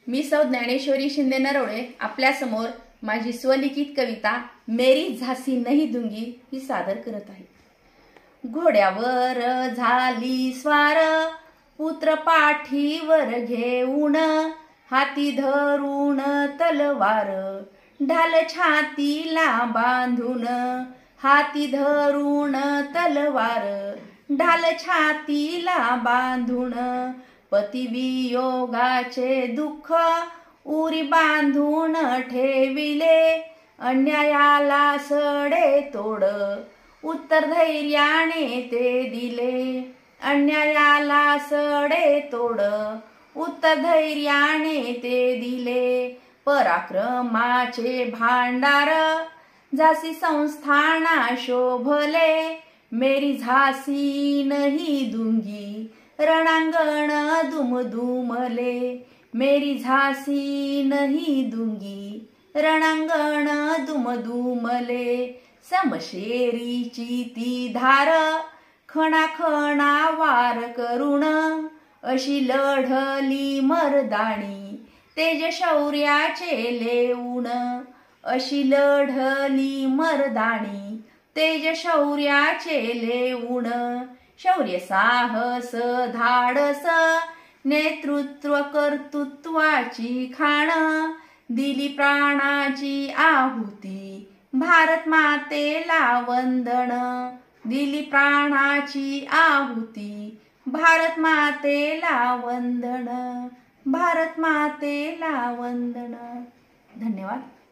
मी सौ ज्ञानेश्वरी शिंदे नरवडे आपल्या समोर माझी स्वलिखित कविता मेरी झासी नहीं दूंगी ही सादर करत आहे। घोड्यावर झाली स्वार पुत्र पाठीवर घेऊन हाती धरून तलवार ढाल छातीला बांधून हाती धरून तलवार ढाल छातीला बांधून पतिवियोगाचे दुःख उरी बांधून ठेविले अन्यायाला सडे तोड उत्तर धैर्याने ते दिले अन्यायाला सडे तोड उत्तर धैर्याने ते दिले पराक्रमाचे भांडार झासी संस्थाना शोभले मेरी झासी नहीं दूंगी रणांगण दुमदुमले मेरी झासी नहीं दूंगी रणांगण दुमदुमले समशेरीची ती धार खणाखणा वार करुण अशी लढली मर्दानी तेज शौर्याचे लेऊन अशी लढली मर्दानी तेज शौर्याचे लेऊन शौर्य साहस धाडस नेतृत्व कर्तृत्वाची खाण दिली प्राणाची आहुती भारत मातेला वंदन दिली प्राणाची आहुती भारत मातेला वंदन भारत मातेला वंदन। धन्यवाद।